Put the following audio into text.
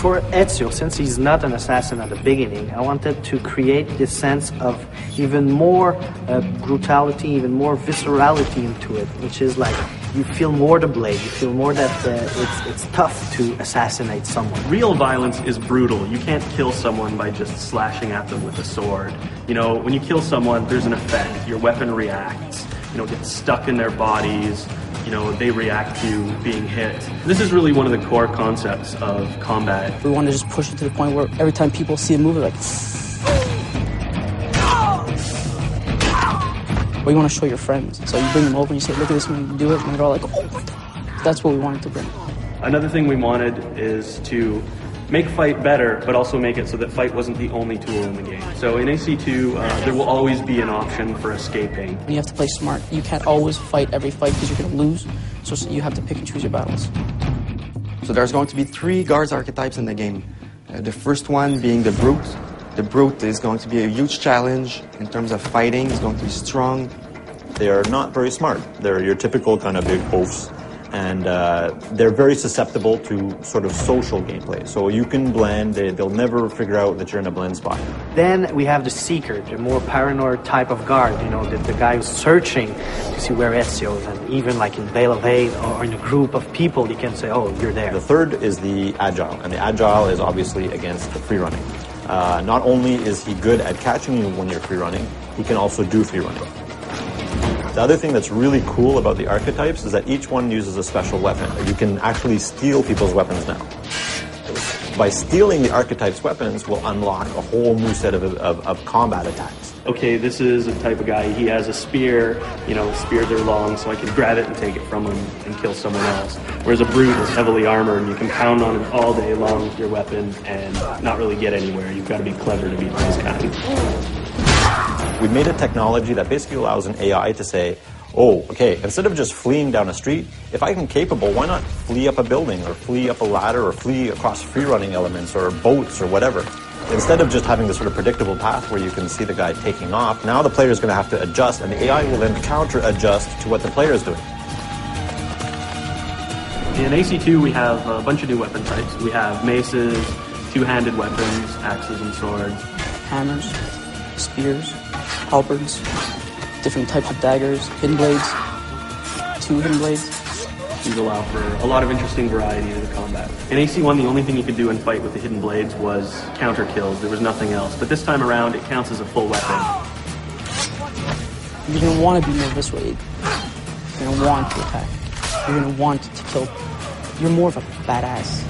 For Ezio, since he's not an assassin at the beginning, I wanted to create this sense of even more brutality, even more viscerality into it, which is like you feel more the blade, you feel more that it's tough to assassinate someone. Real violence is brutal. You can't kill someone by just slashing at them with a sword. You know, when you kill someone, there's an effect. Your weapon reacts, you know, gets stuck in their bodies. You know, they react to being hit. This is really one of the core concepts of combat. We want to just push it to the point where every time people see a move, they're like... Or you want to show your friends. So you bring them over and you say, look at this when you do it, and they're all like, oh my God. That's what we wanted to bring. Another thing we wanted is to make fight better, but also make it so that fight wasn't the only tool in the game. So in AC2, there will always be an option for escaping. You have to play smart. You can't always fight every fight because you're going to lose. So you have to pick and choose your battles. So there's going to be 3 guards archetypes in the game. The first one being the Brute. The Brute is going to be a huge challenge in terms of fighting. It's going to be strong. They are not very smart. They're your typical kind of big oafs. And they're very susceptible to sort of social gameplay. So you can blend, they'll never figure out that you're in a blend spot. Then we have the Seeker, the more paranoid type of guard, you know, the guy who's searching to see where Ezio is. And even like in Veil of Hate or in a group of people, you can say, oh, you're there. The third is the Agile, and the Agile is obviously against the free running. Not only is he good at catching you when you're free running, he can also do free running. The other thing that's really cool about the archetypes is that each one uses a special weapon. You can actually steal people's weapons now. By stealing the archetypes' weapons will unlock a whole new set of combat attacks. Okay, this is a type of guy, he has a spear, you know, spears are long, so I can grab it and take it from him and kill someone else. Whereas a Brute is heavily armored and you can pound on him all day long with your weapon and not really get anywhere. You've got to be clever to beat this kind. We made a technology that basically allows an AI to say, oh, okay, instead of just fleeing down a street, if I'm capable, why not flee up a building or flee up a ladder or flee across free-running elements or boats or whatever? Instead of just having this sort of predictable path where you can see the guy taking off, now the player is going to have to adjust, and the AI will then counter-adjust to what the player is doing. In AC2, we have a bunch of new weapon types. We have maces, two-handed weapons, axes and swords. Hammers, spears, halberds, different types of daggers, hidden blades, 2 hidden blades. These allow for a lot of interesting variety to the combat. In AC1, the only thing you could do in fight with the hidden blades was counter kills. There was nothing else. But this time around, it counts as a full weapon. You're going to want to be more visceral. You're going to want to attack. You're going to want to kill. You're more of a badass.